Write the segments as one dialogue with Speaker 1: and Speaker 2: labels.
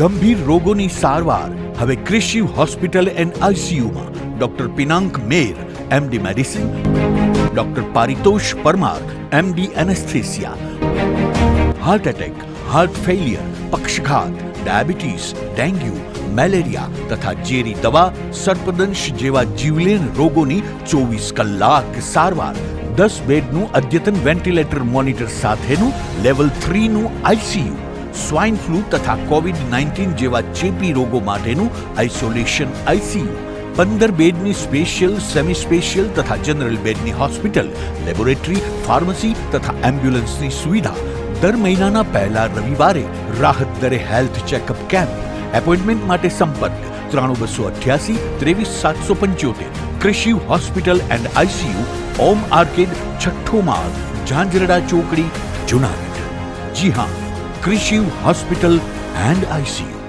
Speaker 1: ગંભીર રોગોની સારવાર હવે ક્રિશિવ હોસ્પિટલ એન્ડ આઈસીયુમાં doctor Pinank Mer, MD medicine, doctor Paritosh Parmar, MD anaesthesia, heart attack, heart failure, પક્ષઘાત, ડાયાબિટીસ, ડેન્ગ્યુ, મેલેરિયા તથા ઝેરી દવા, સર્પદંશ જેવા જીવલેણ રોગોની 24 કલાક સારવાર, 10 બેડનું અદ્યતન વેન્ટિલેટર મોનિટર સાથેનું લેવલ 3નું આઈસીયુ, સ્વાઇન ફ્લૂ તથા કોવિડ-19 જેવા ચેપી રોગો માટેનું આઇસોલેશન આઈસીયુ, 15 બેડની સ્પેશિયલ, સેમી સ્પેશિયલ તથા જનરલ બેડની હોસ્પિટલ, લેબોરેટરી, ફાર્મસી તથા એમ્બ્યુલન્સની સુવિધા, દર મહિનાના પહેલા રવિવારે રાહત દરે હેલ્થ ચેકઅપ કેમ્પ. એપોઇન્ટમેન્ટ માટે સંપર્ક 9288 23775. Krishiv hospital and ICU, Om arcade, છઠ્ઠો માળ, ઝાંઝરડા ચોકડી, જુનાગઢ. જી હા, ક્રિશિવ હોસ્પિટલ એન્ડ આઈસીયુ.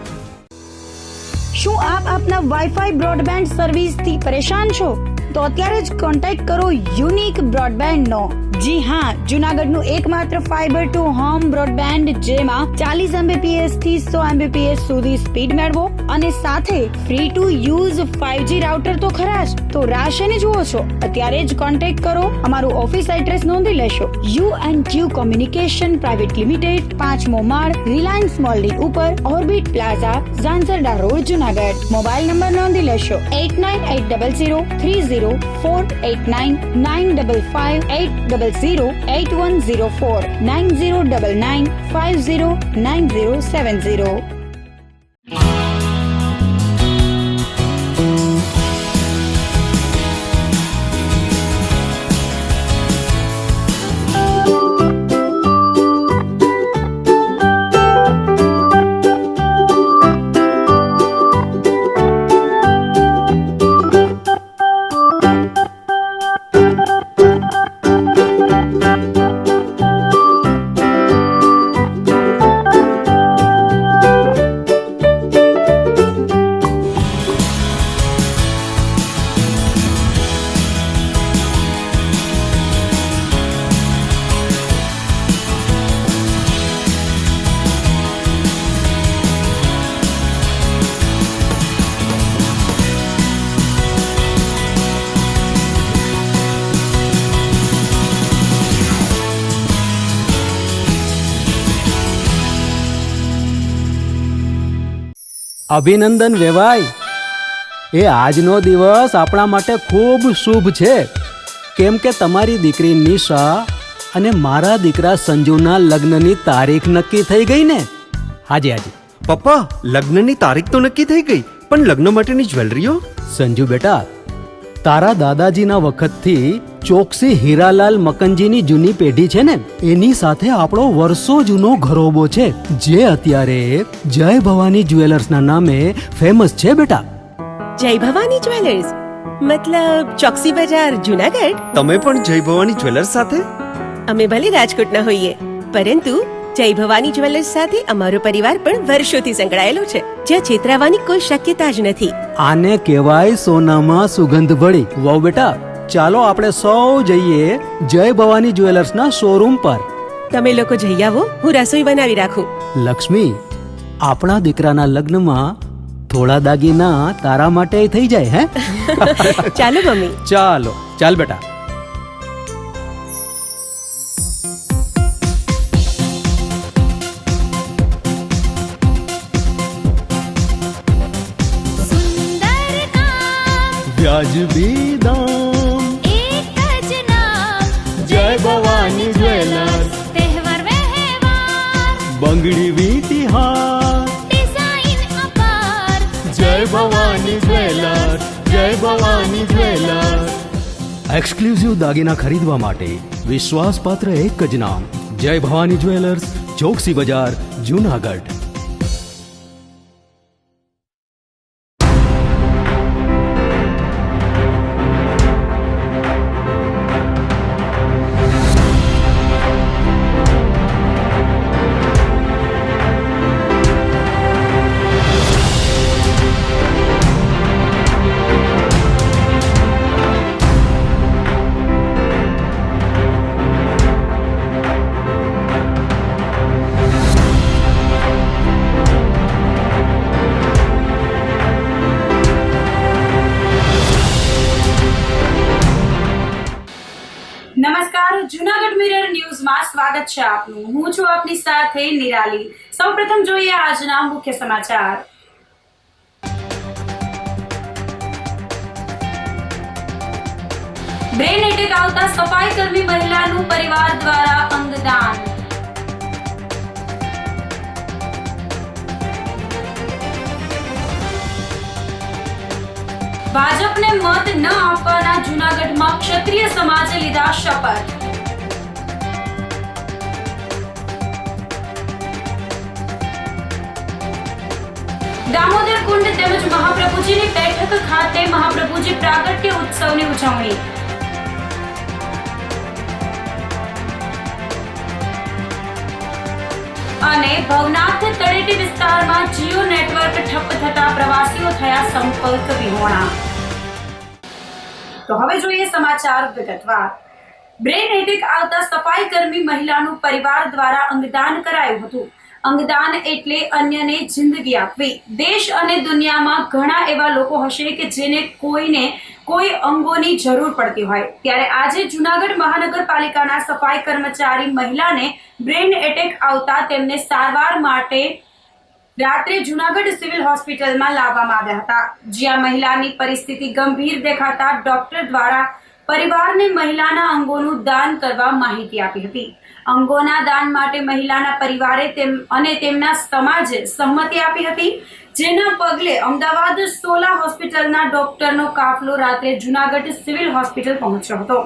Speaker 2: શું આપ આપના વાઈફાઈ બ્રોડબેન્ડ સર્વિસથી પરેશાન છો? તો અત્યારે જ કોન્ટેક્ટ કરો યુનિક બ્રોડબેન્ડનો. જી હા, જુનાગઢનું એકમાત્ર ફાઈબર ટુ હોમ બ્રોડબેન્ડ, જેમાં 40 Mbps થી 100 Mbps સુધી સ્પીડ મેળવો અને સાથે free to use 5G router તો ખરા જ. તો રાહ શેની જુઓ છો? અત્યારે જ કોન્ટેક્ટ કરો. અમારું ઓફિસ એડ્રેસ નોંધી લેશો. U&Q કોમ્યુનિકેશન પ્રાઇવેટ લિમિટેડ, 5મો માળ, રિલાયન્સ મોલની ઉપર, orbit plaza, Zanzarda road, Junagadh. Mobile number નોંધી લેશો 8980030489 955 908104 9099509070.
Speaker 3: અભિનંદન વેવાય. એ આજનો દિવસ આપણા માટે ખૂબ શુભ છે, કેમ કે તમારી દીકરી નિશા અને મારા દીકરા સંજુના લગ્નની તારીખ નક્કી થઈ ગઈ ને. હાજી.
Speaker 4: પપ્પા, લગ્નની તારીખ તો નક્કી થઈ ગઈ, પણ લગ્ન માટેની જ્વેલરીઓ?
Speaker 3: સંજુ બેટા, તારા દાદાજીના વખતથી ચોકસી હીરાલાલ મકનજીની જૂની પેઢી છે ને, એની સાથે આપણો વર્ષો જૂનો ઘરોબો છે, જે અત્યારે જય ભવાની જ્વેલર્સના નામે ફેમસ છે બેટા.
Speaker 5: જય ભવાની જ્વેલર્સ મતલબ ચોકસી બજાર, જુનાગઢ?
Speaker 4: તમે પણ જય ભવાની જ્વેલર્સ સાથે?
Speaker 5: અમે ભલે રાજકોટના હોઈએ, પરંતુ જય ભવાની જ્વેલર્સ સાથે અમારો પરિવાર પણ વર્ષોથી સંકળાયેલો છે, જ્યાં છેતરાવાની કોઈ શક્યતા જ નથી.
Speaker 3: આને કહેવાય સોનામાં સુગંધ ભળી. વાવ બેટા, ચાલો આપણે સૌ જઈએ જય ભવાની જ્વેલર્સના શોરૂમ પર.
Speaker 5: તમે લોકો જઈ આવો, હું રસોઈ બનાવી રાખું.
Speaker 3: લક્ષ્મી, આપણા દીકરાના લગ્નમાં થોડા દાગીના તારા માટે થઈ જાય. હે
Speaker 5: ચાલો મમ્મી.
Speaker 3: ચાલ બેટા. વ્યાજબી દામ,
Speaker 6: એક જ નામ,
Speaker 3: જય ભવાની જ્વેલર્સ.
Speaker 6: તહેવાર વ્યવહાર,
Speaker 3: બંગડી વીટી હાર,
Speaker 6: ડિઝાઇન અપાર,
Speaker 3: જય ભવાની જ્વેલર્સ, જય ભવાની જ્વેલર્સ. એક્સક્લુઝિવ દાગીના ખરીદવા માટે વિશ્વાસપાત્ર એક જ નામ, જય ભવાની જ્વેલર્સ, ચોકસી બજાર, જુનાગઢ.
Speaker 2: સ્વાગત છે આપનું. હું છું આપની સાથે નિરાલી. સૌપ્રથમ જોઈએ આજના મુખ્ય સમાચાર. બ્રેન એટેક આવતા સફાઈ કર્મી મહિલાનું પરિવાર દ્વારા અંગદાન. ભાજપને મત ન આપવાના જૂનાગઢમાં ક્ષત્રિય સમાજે લીધા શપથ. દામોદર કુંડ તેમજ મહાપ્રભુજીની બેઠક ખાતે મહાપ્રભુજી પ્રાગટ્ય ઉત્સવની ઉજવણી. અને ભવનાથ તળેટી વિસ્તારમાં જીઓ નેટવર્ક ઠપ્પ થતા પ્રવાસીઓ થયા સંપર્ક વિહોણા. તો હવે જોઈએ સમાચાર વિગતવાર. બ્રેન એટેક આવતા સફાઈ કર્મી મહિલાનું પરિવાર દ્વારા અંગદાન કરાયું હતું. અંગદાન એટલે અન્યને જિંદગી આપવી. દેશ અને દુનિયામાં ઘણા એવા લોકો હશે કે જેને કોઈને કોઈ અંગોની જરૂર પડતી હોય, ત્યારે આજે જૂનાગઢ મહાનગરપાલિકાના સફાઈ કર્મચારી મહિલાને બ્રેન એટેક આવતા તેમને સારવાર માટે રાત્રે જૂનાગઢ સિવિલ હોસ્પિટલમાં લાવવામાં આવ્યા હતા, જ્યાં મહિલાની પરિસ્થિતિ ગંભીર દેખાતા ડોક્ટર દ્વારા પરિવારને મહિલાના અંગોનું દાન કરવા માહિતી આપી હતી. અંગોના દાન માટે મહિલાના પરિવારે તેમના સમાજે સંમતિ આપી હતી, જેના પગલે અમદાવાદ સોલા હોસ્પિટલના ડોક્ટરનો કાફલો રાત્રે જૂનાગઢ સિવિલ હોસ્પિટલ પહોંચ્યો હતો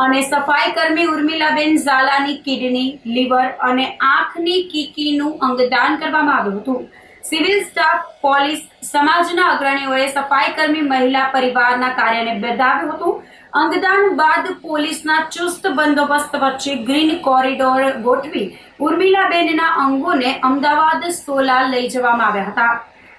Speaker 2: અને સફાઈ કર્મી ઉર્મિલાબેન ઝાલાની કિડની, લીવર અને આંખની કીકીનું અંગદાન કરવામાં આવ્યું હતું. સિવિલ સ્ટાફ, પોલીસ, સમાજના અગ્રણીઓએ સફાઈ કર્મી મહિલા પરિવારના કાર્યને બિરદાવ્યું હતું. અંગદાન બાદ પોલીસના ચુસ્ત બંદોબસ્ત વચ્ચે ગ્રીન કોરિડોર ગોઠવી ઉર્મિલાબેનના અંગોને અમદાવાદ સોલા લઈ જવામાં આવ્યા હતા.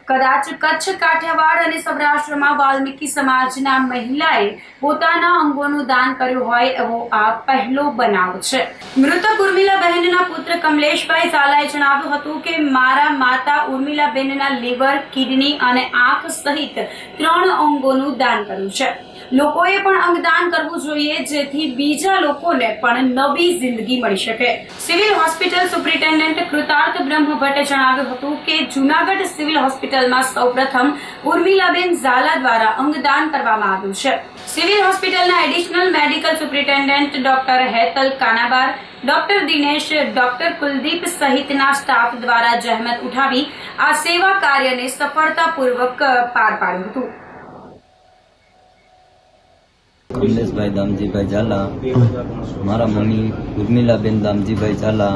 Speaker 2: કદાચ કચ્છ, કાઠિયાવાડ અને સૌરાષ્ટ્રમાં વાલ્મીકી સમાજના મહિલાએ પોતાના અંગોનું દાન કર્યું હોય એવો આ પહેલો બનાવ છે. મૃતક ઉર્મિલાબહેનના પુત્ર કમલેશભાઈ ઝાલાએ જણાવ્યું હતું કે મારા માતા ઉર્મિલાબેનના લીવર, કિડની અને આંખ સહિત 3 અંગોનું દાન કર્યું છે. લોકોએ પણ અંગદાન કરવું જોઈએ, જેથી બીજા લોકોને પણ નવી જિંદગી મળી શકે. સિવિલ હોસ્પિટલ સુપ્રિન્ટેન્ડન્ટ કૃતાર્થ બ્રહ્મભટ્ટે જણાવ્યું હતું કે જૂનાગઢ સિવિલ હોસ્પિટલમાં સૌપ્રથમ ઉર્મિલાબેન ઝાલા દ્વારા અંગદાન કરવામાં આવ્યું છે. સિવિલ હોસ્પિટલના additional medical superintendent doctor Hetal Kanabar, doctor Dinesh, doctor Kuldeep સહિતના સ્ટાફ દ્વારા જહેમત ઉઠાવી આ સેવા કાર્યને સફળતાપૂર્વક પાર પાડ્યું હતું.
Speaker 7: કમલેશભાઈ દામજીભાઈ ઝાલા, મારા મમ્મી ઉર્મિલાબેન દામજીભાઈ ઝાલા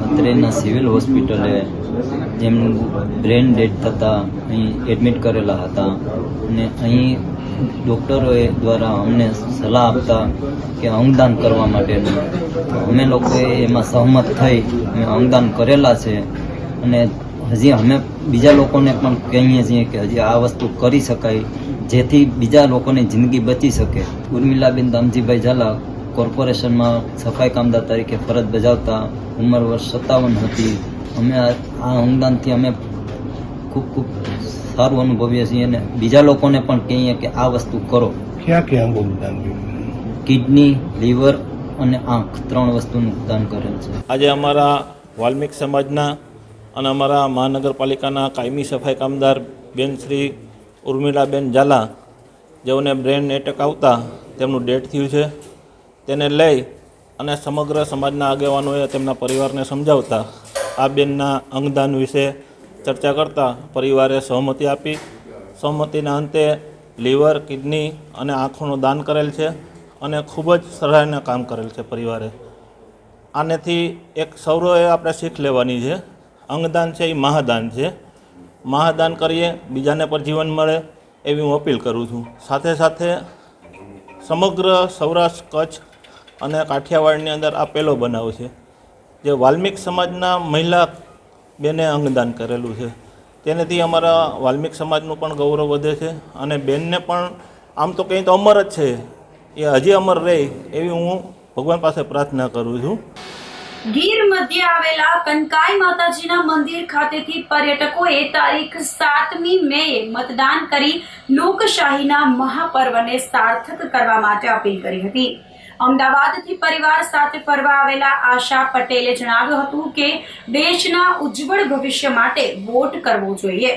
Speaker 7: અત્રેના સિવિલ હોસ્પિટલે જેમનું બ્રેન ડેડ થતાં અહીં એડમિટ કરેલા હતા અને અહીં ડૉક્ટરોએ દ્વારા અમને સલાહ આપતા કે અંગદાન કરવા માટેનું અમે લોકોએ એમાં સહમત થઈ અમે અંગદાન કરેલા છે અને હજી અમે બીજા લોકોને પણ કહીએ છીએ કે હજી આ વસ્તુ કરી શકાય, જેથી બીજા લોકોની જિંદગી બચી શકે. ઉર્મિલાબેન દામજીભાઈ ઝાલા કોર્પોરેશનમાં સફાઈ કામદાર તરીકે ફરજ બજાવતા, ઉંમર વર્ષ 57 હતી. અમે આ અંગદાનથી અમે ખૂબ ખૂબ સારું અનુભવીએ છીએ અને બીજા લોકોને પણ કહીએ કે આ વસ્તુ કરો.
Speaker 8: ક્યાં અંગોનું દાન કર્યું?
Speaker 7: કિડની, લીવર અને આંખ 3 વસ્તુનું દાન કરેલ છે.
Speaker 9: આજે અમારા વાલ્મીક સમાજના અને અમારા મહાનગરપાલિકાના કાયમી સફાઈ કામદાર બેન શ્રી ઉર્મિલાબેન ઝાલા, જેઓને બ્રેન એટેક આવતા તેમનું ડેથ થયું છે, તેને લઈ અને સમગ્ર સમાજના આગેવાનોએ તેમના પરિવારને સમજાવતા આ બેનના અંગદાન વિશે ચર્ચા કરતાં પરિવારે સહમતિ આપી. સહમતિના અંતે લીવર, કિડની અને આંખોનું દાન કરેલ છે અને ખૂબ જ સરાહનીય કામ કરેલ છે પરિવારે. આનેથી એક સૌરોએ આપણે શીખ લેવાની છે. અંગદાન છે એ મહાદાન છે. મહાદાન કરીએ, બીજાને પર જીવન મળે એવી હું અપીલ કરું છું. સાથે સાથે સમગ્ર સૌરાષ્ટ્ર, કચ્છ અને કાઠિયાવાડની અંદર આ પહેલો બનાવ છે જે વાલ્મીક સમાજના મહિલા બેને અંગદાન કરેલું છે. તેનાથી અમારા વાલ્મીક સમાજનું પણ ગૌરવ વધે છે અને બેનને પણ આમ તો કંઈ તો અમર જ છે, એ હજી અમર રહે એવી હું ભગવાન પાસે પ્રાર્થના કરું છું.
Speaker 2: ગીર મધ્ય આવેલા કનકાઈ માતાજીના મંદિર ખાતેથી પર્યટકોએ તારીખ 7મી મેએ મતદાન કરી લોકશાહીના મહાપર્વને સાર્થક કરવા માટે અપીલ કરી હતી. અમદાવાદથી પરિવાર સાથે ફરવા આવેલા આશા પટેલે જણાવ્યું હતું કે દેશના ઉજ્જવળ ભવિષ્ય માટે વોટ કરવો જોઈએ.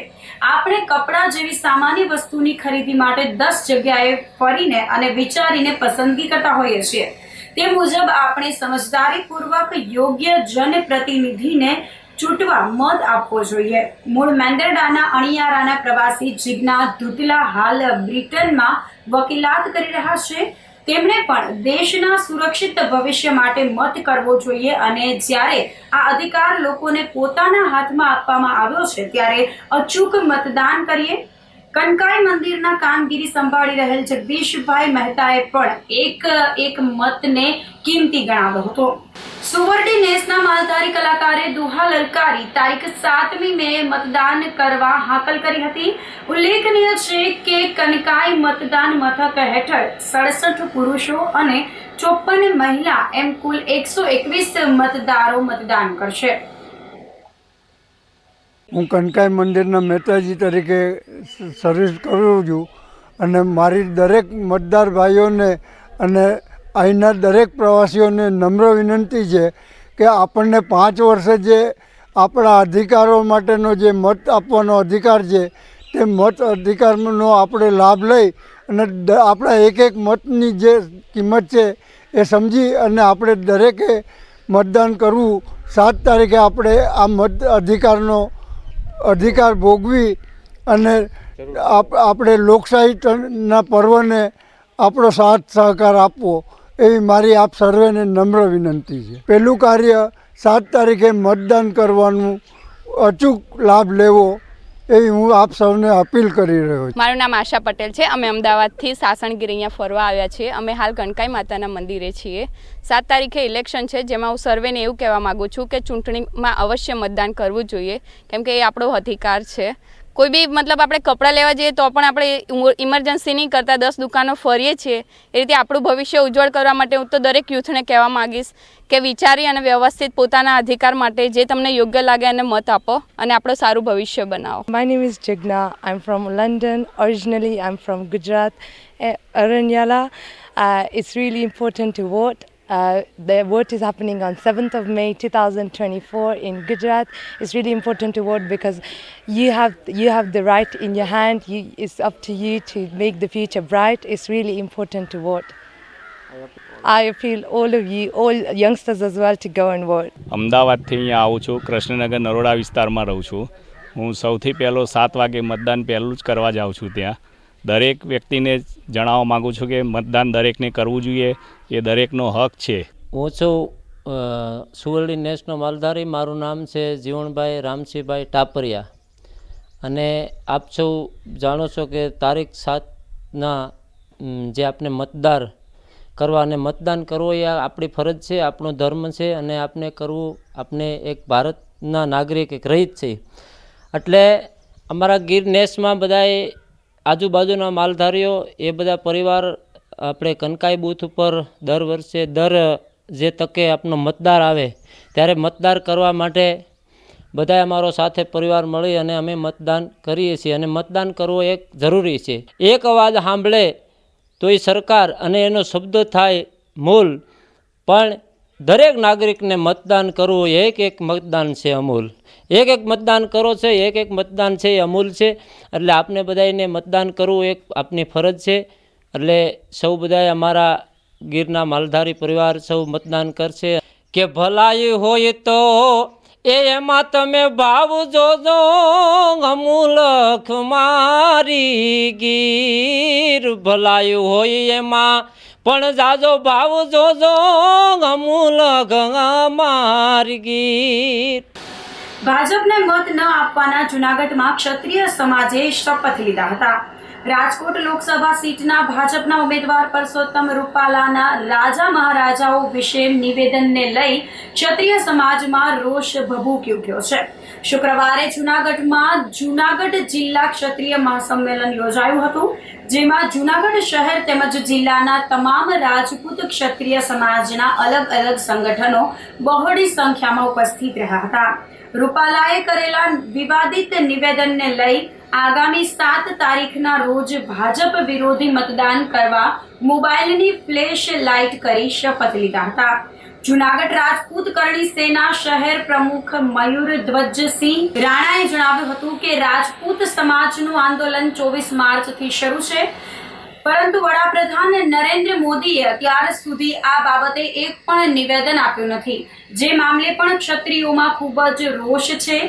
Speaker 2: આપણે કપડાં જેવી સામાન્ય વસ્તુની ખરીદી માટે 10 જગ્યાએ ફરીને અને વિચારીને પસંદગી કરતા હોઈએ છીએ. તે મુજબ આપણે સમજદારીપૂર્વક યોગ્ય જનપ્રતિનિધિને ચૂંટવા મત આપવો જોઈએ. મૂળ મેંદરડાના અણિયારાના પ્રવાસી જીજ્ઞા ધુતલા હાલ બ્રિટનમાં વકીલાત કરી રહ્યા છે. તેમણે પણ દેશના સુરક્ષિત ભવિષ્ય માટે મત કરવો જોઈએ અને જ્યારે આ અધિકાર લોકોને પોતાના હાથમાં આપવામાં આવ્યો છે ત્યારે અચૂક મતદાન કરીએ. કનકાઈ મંદિરના કામગીરી સંભાળી રહેલ જગદીશભાઈ મહેતાએ પણ એક મતને કિંમતી ગણાવ્યો હતો. સુવર્ડી નેસના માલધારી કલાકારે દુહા લલકારી તારીખ 7મી મે મતદાન કરવા હાકલ કરી હતી. ઉલ્લેખનીય છે કે કનકાઈ મતદાન મથક હેઠળ 67 પુરુષો અને 54 મહિલા એમ કુલ 121 મતદારો મતદાન કરશે.
Speaker 10: હું કનકાઈ મંદિરના મહેતાજી તરીકે સર્વિસ કરું છું અને મારી દરેક મતદાર ભાઈઓને અને અહીંના દરેક પ્રવાસીઓને નમ્ર વિનંતી છે કે આપણને 5 વર્ષે જે આપણા અધિકારો માટેનો જે મત આપવાનો અધિકાર છે તે મત અધિકારનો આપણે લાભ લઈ અને આપણા એક મતની જે કિંમત છે એ સમજી અને આપણે દરેકે મતદાન કરવું. 7 તારીખે આપણે આ મત અધિકાર ભોગવી અને આપણે લોકશાહીના પર્વને આપણો સાથ સહકાર આપવો એવી મારી આપ સર્વેને નમ્ર વિનંતી છે. પહેલું કાર્ય 7 તારીખે મતદાન કરવાનું અચૂક લાભ લેવો એવી હું આપ સૌને અપીલ કરી રહ્યો છું.
Speaker 11: મારું નામ આશા પટેલ છે. અમે અમદાવાદથી સાસણગીર અહીંયા ફરવા આવ્યા છીએ. અમે હાલ કનકાઈ માતાના મંદિરે છીએ. 7 તારીખે ઇલેક્શન છે, જેમાં હું સર્વેને એવું કહેવા માગું છું કે ચૂંટણીમાં અવશ્ય મતદાન કરવું જોઈએ, કેમ કે એ આપણો અધિકાર છે. કોઈ બી મતલબ આપણે કપડાં લેવા જઈએ તો પણ આપણે ઇમરજન્સીની કરતાં 10 દુકાનો ફરીએ છીએ. એ રીતે આપણું ભવિષ્ય ઉજ્જવળ કરવા માટે હું તો દરેક યુથને કહેવા માગીશ કે વિચારી અને વ્યવસ્થિત પોતાના અધિકાર માટે જે તમને યોગ્ય લાગે એને મત આપો અને આપણું સારું ભવિષ્ય બનાવો.
Speaker 12: My name is Jigna. I'm from London. Originally, I'm from Gujarat, Aranyala. It's really important to vote. The vote is happening on 7th of May 2024 in Gujarat. It's really important to vote because you have the right in your hand. It's up to you to make the future bright. It's really important to vote. I appeal all of you, all youngsters as well, to go and vote.
Speaker 13: અમદાવાદથી અહીંયા આવું છું. કૃષ્ણનગર નરોડા વિસ્તારમાં રહું છું. હું સૌથી પહેલો 7 વાગે મતદાન પહેલું જ કરવા જાઉં છું. ત્યાં દરેક વ્યક્તિને જણાવવા માગું છું કે મતદાન દરેકને કરવું જોઈએ, એ દરેકનો હક છે.
Speaker 14: હું છું સુવર્ડી નેસનો માલધારી. મારું નામ છે જીવણભાઈ રામસિંહભાઈ ટાપરિયા અને આપ સૌ જાણો છો કે તારીખ 7ના જે આપણે મતદાર કરવા અને મતદાન કરવું એ આપણી ફરજ છે, આપણો ધર્મ છે અને આપણે કરવું, આપણે એક ભારતના નાગરિક, એક રહીત છે. એટલે અમારા ગીર નેસમાં બધાએ આજુબાજુના માલધારીઓ એ બધા પરિવાર આપણે કનકાઈ બૂથ ઉપર દર વર્ષે જે તકે આપણો મતદાર આવે ત્યારે મતદાર કરવા માટે બધાએ અમારો સાથે પરિવાર મળી અને અમે મતદાન કરીએ છીએ. અને મતદાન કરવું એક જરૂરી છે. એક અવાજ સાંભળે તો એ સરકાર અને એનો શબ્દ થાય મૂલ. પણ દરેક નાગરિકને મતદાન કરવું એક મતદાન છે અમૂલ. એક મતદાન કરો છે, એક મતદાન છે એ અમૂલ છે. એટલે આપને બધાને મતદાન કરવું એક આપની ફરજ છે. એટલે સૌ બધાએ અમારા ગીરના માલધારી પરિવાર સૌ મતદાન કરશે. કે ભલાઈ હોય તો એમાં તમે ભાવ જોજો, અમૂલખ મારી ગીર. ભલાઈ હોય એમાં પણ જાજો ભાવ જોજો, અમૂલખ મારી ગીર.
Speaker 2: ભાજપને મત ન આપવાના જૂનાગઢમાં ક્ષત્રિય સમાજે શપથ લીધા હતા. રાજકોટ લોકસભા સીટના ભાજપના ઉમેદવાર પરસોત્તમ રૂપાલાના રાજા મહારાજાઓ વિશે નિવેદનને લઈ ક્ષત્રિય સમાજમાં રોષ ભભૂકી ઉઠ્યો છે. શુક્રવારે જૂનાગઢમાં જૂનાગઢ જિલ્લા ક્ષત્રિય મહાસંમેલન યોજાયું હતું, જેમાં જૂનાગઢ શહેર તેમજ જિલ્લાના તમામ રાજપૂત ક્ષત્રિય સમાજના અલગ અલગ સંગઠનો બહોળી સંખ્યામાં ઉપસ્થિત રહ્યા હતા. રૂપાલાએ કરેલા વિવાદિત નિવેદનને લઈ આગામી 7 તારીખના રોજ ભાજપ વિરોધી મતદાન કરવા મોબાઈલની ફ્લેશ લાઇટ કરી શપથ લીધા હતા. જૂનાગઢ રાજપૂત કરણી સેના શહેર પ્રમુખ મયુર ધ્વજસિંહ રાણાએ જણાવ્યું હતું કે રાજપૂત સમાજનું આંદોલન 24 માર્ચથી શરૂ છે, પરંતુ વડાપ્રધાન નરેન્દ્ર મોદીએ અત્યાર સુધી આ બાબતે એક પણ નિવેદન આપ્યું નથી, જે મામલે પણ ક્ષત્રિયોમાં ખૂબ જ રોષ છે,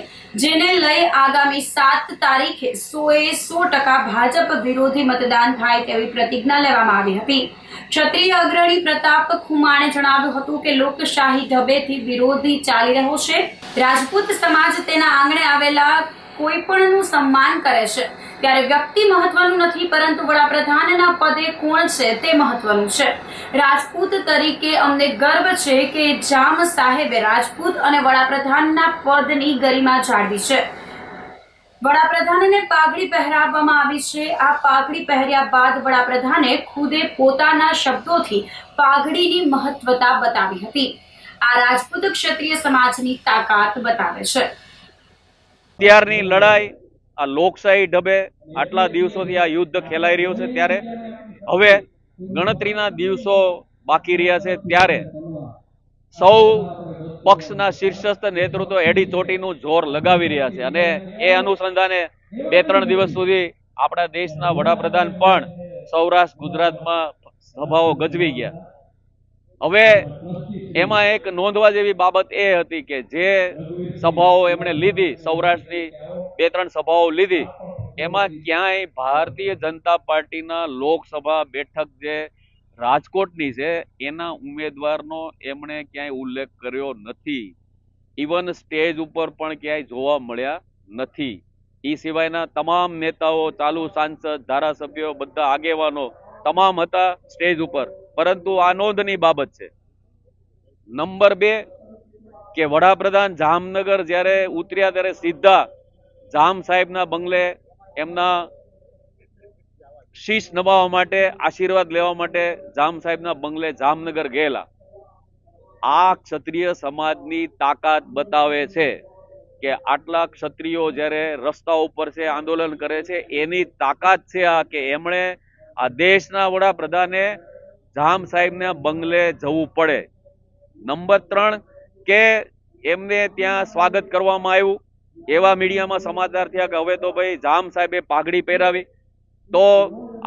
Speaker 2: જેને લઈ આગામી 7 તારીખે 100% ભાજપ વિરોધી મતદાન થાય તેવી પ્રતિજ્ઞા લેવામાં આવી હતી. ક્ષત્રિય અગ્રણી પ્રતાપ ખુમાણે જણાવ્યું હતું કે લોકશાહી ઢબેથી વિરોધી ચાલી રહ્યો છે. રાજપૂત સમાજ તેના આંગણે આવેલા કોઈ પણનું સન્માન કરે છે, ત્યારે વ્યક્તિ મહત્વનું નથી, પરંતુ વડાપ્રધાનના પદે કોણ છે તે મહત્વનું છે. રાજપૂત તરીકે અમને ગર્વ છે કે જામ સાહેબે રાજપૂત અને વડાપ્રધાનના પદની ગરિમા જાળવી છે. વડાપ્રધાનને પાઘડી પહેરાવવામાં આવી છે. આ પાઘડી પહેર્યા બાદ વડાપ્રધાને ખુદે પોતાના શબ્દોથી પાઘડીની મહત્વતા બતાવી હતી. આ રાજપૂત ક્ષત્રિય સમાજની તાકાત બતાવે છે.
Speaker 15: અત્યારની લડાઈ આ લોકશાહી ઢબે આટલા દિવસોથી આ યુદ્ધ ખેલાઈ રહ્યું છે, ત્યારે હવે ગણતરીના દિવસો બાકી રહ્યા છે, ત્યારે સૌ પક્ષના શીર્ષસ્થ નેતૃત્વ એડી ચોટીનું જોર લગાવી રહ્યા છે. અને એ અનુસંધાને 2-3 દિવસ સુધી આપણા દેશના વડાપ્રધાન પણ સૌરાષ્ટ્ર ગુજરાતમાં સભાઓ ગજવી ગયા. હવે એમાં એક નોંધવા જેવી બાબત એ હતી કે જે સભાઓ એમણે લીધી, સૌરાષ્ટ્રની 2-3 સભાઓ લીધી, એમાં ક્યાંય ભારતીય જનતા પાર્ટીના લોકસભા બેઠક જે રાજકોટની છે એના ઉમેદવારનો એમણે ક્યાંય ઉલ્લેખ કર્યો નથી. ઇવન સ્ટેજ ઉપર પણ ક્યાંય જોવા મળ્યા નથી. એ સિવાયના તમામ નેતાઓ, ચાલુ સાંસદ, ધારાસભ્યો, બધા આગેવાનો તમામ હતા સ્ટેજ ઉપર. પરંતુ આ નોંધની બાબત છે. નંબર 2 કે વડાપ્રધાન જામનગર જ્યારે ઉતર્યા ત્યારે સીધા જામ સાહેબના બંગલે એમના શીશ નમાવવા માટે, આશીર્વાદ લેવા માટે જામ સાહેબના બંગલે જામનગર ગયેલા. આ ક્ષત્રિય સમાજની તાકાત બતાવે છે કે આટલા ક્ષત્રિયો જ્યારે રસ્તા ઉપર છે, આંદોલન કરે છે, એની તાકાત છે આ કે એમણે આ દેશના વડાપ્રધાને જામ સાહેબના બંગલે જવું પડે. નંબર 3 કે એમને ત્યાં સ્વાગત કરવામાં આવ્યું. એવા મીડિયામાં સમાચાર થયા કે હવે તો ભાઈ જામ સાહેબે પાઘડી પહેરાવી. તો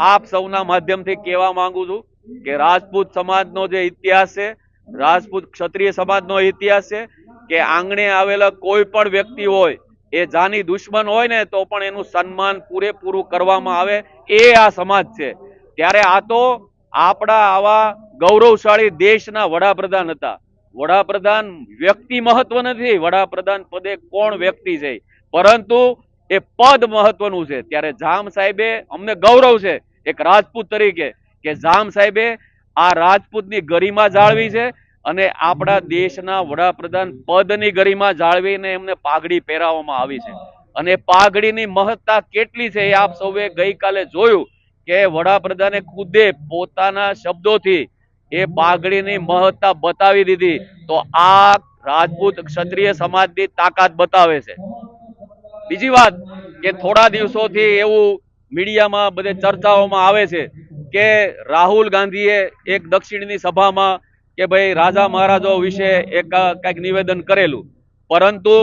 Speaker 15: આપ સૌના માધ્યમથી કહેવા માંગુ છું કે રાજપૂત સમાજનો જે ઇતિહાસ છે, રાજપૂત ક્ષત્રિય સમાજનો ઇતિહાસ છે કે આંગણે આવેલા કોઈ પણ વ્યક્તિ હોય, એ જાની દુશ્મન હોય ને તો પણ એનું સન્માન પૂરેપૂરું કરવામાં આવે, એ આ સમાજ છે. ત્યારે આ તો આપણા આવા ગૌરવશાળી દેશના વડાપ્રધાન હતા. વડાપ્રધાન વ્યક્તિ મહત્વ નથી, વડાપ્રધાન પદે કોણ વ્યક્તિ છે, પરંતુ એ પદ મહત્વનું છે. ત્યારે જામ સાહેબે, અમને ગૌરવ છે એક રાજપૂત તરીકે કે જામ સાહેબે આ રાજપૂતની ગરિમા જાળવી છે અને આપણા દેશના વડાપ્રધાન પદની ગરિમા જાળવીને એમને પાઘડી પહેરાવવામાં આવી છે. અને પાઘડીની મહત્તા કેટલી છે એ આપ સૌએ ગઈકાલે જોયું કે વડાપ્રધાને ખુદે પોતાના શબ્દોથી એ પાઘડીની મહત્તા બતાવી દીધી. તો આ રાજપૂત ક્ષત્રિય સમાજની તાકાત બતાવે છે. બીજી વાત કે થોડા દિવસોથી એવું મીડિયામાં બધે ચર્ચાઓમાં આવે છે કે રાહુલ ગાંધીએ એક દક્ષિણની સભામાં કે ભાઈ રાજા મહારાજો વિશે એક કંઈક નિવેદન કરેલું. પરંતુ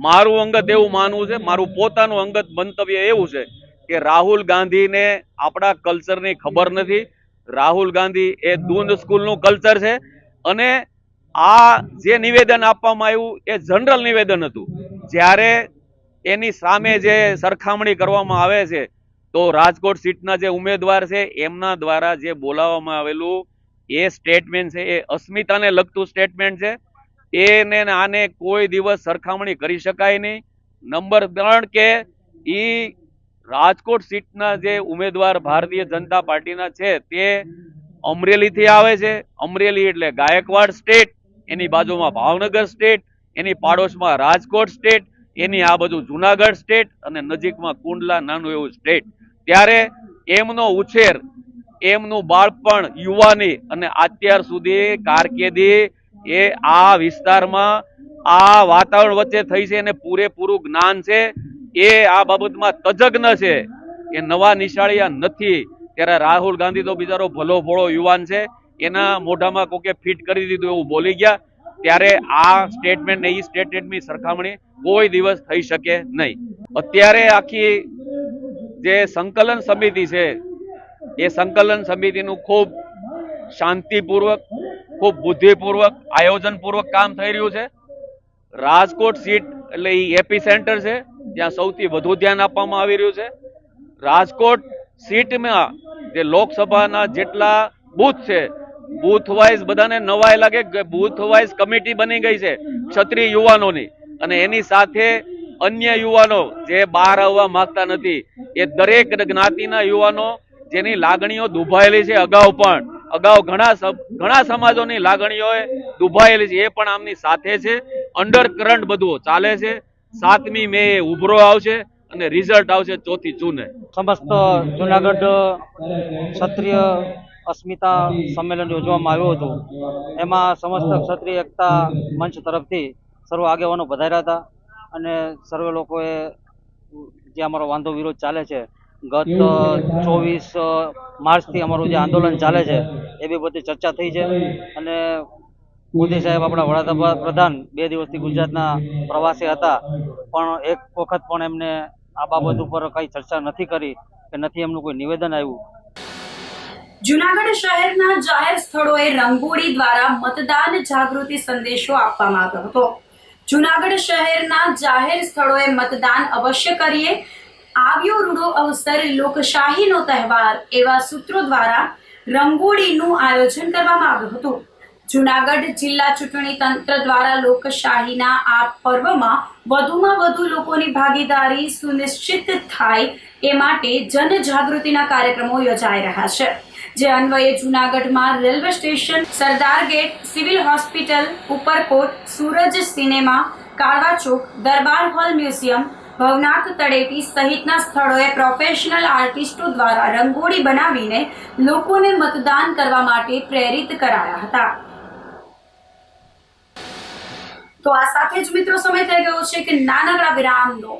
Speaker 15: મારું અંગત એવું માનવું છે, મારું પોતાનું અંગત મંતવ્ય એવું છે કે રાહુલ ગાંધીને આપણા કલ્ચરની ખબર નથી. રાહુલ ગાંધી એ દૂન સ્કૂલનું કલ્ચર છે અને આ જે નિવેદન આપવામાં આવ્યું એ જનરલ નિવેદન હતું. જ્યારે એની સામે જે સરખામણી કરવામાં આવે છે તો રાજકોટ સીટના જે ઉમેદવાર છે એમના દ્વારા જે બોલાવવામાં આવેલું એ સ્ટેટમેન્ટ છે એ અસ્મિતાને લગતું સ્ટેટમેન્ટ છે. એને આને કોઈ દિવસ સરખામણી કરી શકાય નહીં. નંબર 3 કે ઈ રાજકોટ સીટના જે ઉમેદવાર ભારતીય જનતા પાર્ટીના છે તે અમરેલીથી આવે છે. અમરેલી એટલે ગાયકવાડ સ્ટેટ, એની બાજુમાં ભાવનગર સ્ટેટ, એની પાડોશમાં રાજકોટ સ્ટેટ, એની આ બાજુ જુનાગઢ સ્ટેટ અને નજીકમાં કુંડલા નાનું એવું સ્ટેટ. ત્યારે એમનો ઉછેર, એમનું બાળપણ, યુવાની અને અત્યાર સુધી કારકિર્દી એ આ વિસ્તારમાં આ વાતાવરણ વચ્ચે થઈ છે અને પૂરેપૂરું જ્ઞાન છે. એ આ બાબતમાં તજજ્ઞ છે, એ નવા નિશાળિયા નથી. ત્યારે રાહુલ ગાંધી તો બિચારો ભલો ભોળો યુવાન છે, એના મોઢામાં કોકે ફિટ કરી દીધું એવું બોલી ગયા. ત્યારે આ સ્ટેટમેન્ટ ને એ સ્ટેટમેન્ટની સરખામણી કોઈ દિવસ થઈ શકે નહીં. અત્યારે આખી જે સંકલન સમિતિ છે, એ સંકલન સમિતિનું ખૂબ શાંતિપૂર્વક, ખૂબ બુદ્ધિપૂર્વક, આયોજનપૂર્વક કામ થઈ રહ્યું છે. રાજકોટ સીટ એટલે એ એપી સેન્ટર છે, ત્યાં સૌથી વધુ ધ્યાન આપવામાં આવી રહ્યું છે. રાજકોટ સીટમાં જે લોકસભાના જેટલા બૂથ છે, બૂથ વાઇઝ બધાને નવાઈ લાગે કે બૂથ વાઇઝ કમિટી બની ગઈ છે ક્ષત્રિય યુવાનોની, અને એની સાથે અન્ય યુવાનો જે બહાર આવવા માંગતા નથી, એ દરેક જ્ઞાતિના યુવાનો જેની લાગણીઓ દુભાયેલી છે, અગાઉ ઘણા સમાજોની લાગણીઓ દુભાયેલી છે, એ પણ આમની સાથે છે. અંડર કરંટ બધું ચાલે છે. 7મી મે ઉભરો આવશે અને રિઝલ્ટ આવશે 4 જૂને.
Speaker 16: સમસ્ત જુનાગઢ ક્ષત્રિય અસ્મિતા સંમેલન યોજવામાં આવ્યું હતું. એમાં સમસ્ત ક્ષત્રિય એકતા મંચ તરફથી સર્વ આગેવાનો પધાર્યા હતા અને સર્વે લોકોએ જે અમારો વાંધો વિરોધ ચાલે છે, ગત 24 માર્ચથી અમારું જે આંદોલન ચાલે છે, એ બી બધી ચર્ચા થઈ છે. અને મોદી સાહેબ આપણા વડાપ્રધાન 2 દિવસથી ગુજરાતના પ્રવાસે હતા, પણ એક વખત પણ એમને આ બાબત ઉપર કઈ ચર્ચા નથી કરી કે નથી એમનું કોઈ નિવેદન આવ્યું.
Speaker 2: જૂનાગઢ શહેરના જાહેર સ્થળોએ રંગોળી દ્વારા મતદાન જાગૃતિ સંદેશો આપવામાં આવ્યો હતો. જૂનાગઢ શહેરના જાહેર સ્થળોએ મતદાન અવશ્ય કરીએ, આવ્યો રૂડો અવસર, લોકશાહીનો તહેવાર, એવા સૂત્રો દ્વારા રંગોળીનું આયોજન કરવામાં આવ્યું હતું. જૂનાગઢ જિલ્લા ચૂંટણી તંત્ર દ્વારા લોકશાહીના આ પર્વમાં વધુમાં વધુ લોકોની ભાગીદારી સુનિશ્ચિત થાય એ માટે જનજાગૃતિના કાર્યક્રમો યોજાઈ રહ્યા છે. જે અન્વયે જૂનાગઢમાં railway station, Sardar gate, civil hospital, Uparkot, Suraj cinema, Kalwa Chowk, Darbar hall museum, Bhavnath તળેટી સહિતના સ્થળોએ પ્રોફેશનલ આર્ટિસ્ટો દ્વારા રંગોળી બનાવીને લોકોને મતદાન કરવા માટે પ્રેરિત કરાયા હતા. તો આ સાથે જ મિત્રો સમય થઈ ગયો છે કે નાનકડા વિરામનો.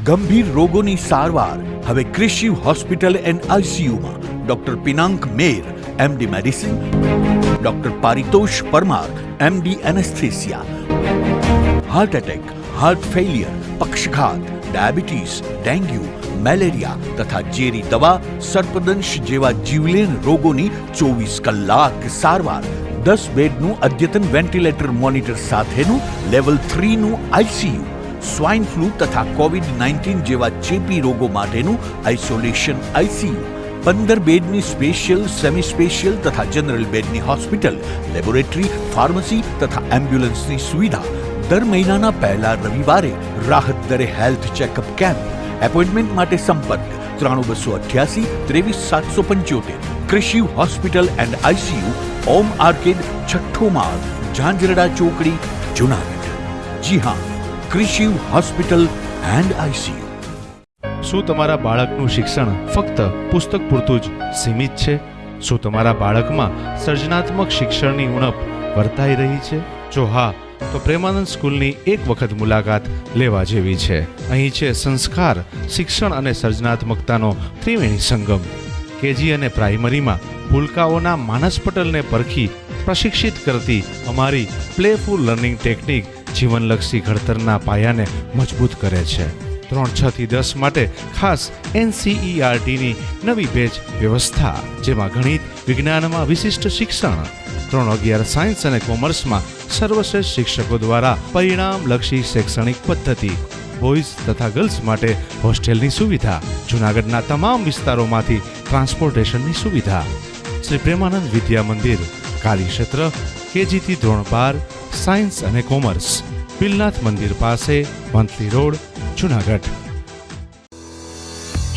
Speaker 1: ગંભીર રોગોની સારવાર હવે ક્રિશિવ હોસ્પિટલ એન્ડ આઈસીયુમાં doctor Pinank Mer, MD medicine, doctor Paritosh Parmar, MD anaesthesia, heart attack, heart failure, પક્ષઘાત, ડાયાબિટીસ, ડેન્ગ્યુ, મેલેરિયા તથા ઝેરી દવા, સર્પદંશ જેવા જીવલેણ રોગોની 24 કલાક સારવાર, 10 બેડનું અદ્યતન વેન્ટિલેટર મોનિટર સાથેનું લેવલ 3નું આઈસીયુ, સ્વાઇન ફ્લૂ તથા કોવિડ-19 જેવા ચેપી રોગો માટેનું આઇસોલેશન આઈસીયુ, 15 બેડની સ્પેશિયલ, સેમી સ્પેશિયલ તથા જનરલ બેડની હોસ્પિટલ, લેબોરેટરી, ફાર્મસી તથા એમ્બ્યુલન્સની સુવિધા, દર મહિનાના પહેલા રવિવારે રાહત દરે હેલ્થ ચેકઅપ કેમ્પ. એપોઇન્ટમેન્ટ માટે સંપર્ક 9288 23775. Krishiv hospital and ICU, Om arcade, છઠ્ઠો માળ, ઝાંઝરડા ચોકડી, જૂનાગઢ. જી હા, ક્રિશિવ હોસ્પિટલ એન્ડ આઈસીયુ.
Speaker 17: શું તમારા બાળકનું શિક્ષણ ફક્ત પુસ્તક પૂરતું જ સીમિત છે? શું તમારા બાળકમાં સર્જનાત્મક શિક્ષણની ઉણપ વર્તાઈ રહી છે? જો હા, તો પ્રેમાનંદ સ્કૂલની એક વખત મુલાકાત લેવા જેવી છે. અહીં છે સંસ્કાર, શિક્ષણ અને સર્જનાત્મકતાનો ત્રિવેણી સંગમ. કેજી અને પ્રાઇમરીમાં ભૂલકાઓના માનસ પટલને પરખી પ્રશિક્ષિત કરતી અમારી પ્લેફુલ લર્નિંગ ટેકનિક જીવનલક્ષી ઘડતરના પાયાને મજબૂત કરે છે. 3, 6 થી 10 માટે ખાસ NCERTની નવી બેચ વ્યવસ્થા, જેમાં ગણિત, વિજ્ઞાનમાં વિશિષ્ટ શિક્ષણ, 3, 11 સાયન્સ અને કોમર્સમાં સર્વશ્રેષ્ઠ શિક્ષકો દ્વારા પરિણામલક્ષી શૈક્ષણિક પદ્ધતિ, બોયઝ તથા ગર્લ્સ માટે હોસ્ટેલની સુવિધા, જૂનાગઢના તમામ વિસ્તારોમાંથી ટ્રાન્સપોર્ટેશનની સુવિધા. શ્રી પ્રેમાનંદ વિદ્યા મંદિર, કાર્યક્ષેત્ર કેજીથી ધોરણ 12, સાયન્સ અને કોમર્સ, પિલનાથ મંદિર પાસે, વંથલી રોડ, જૂનાગઢ.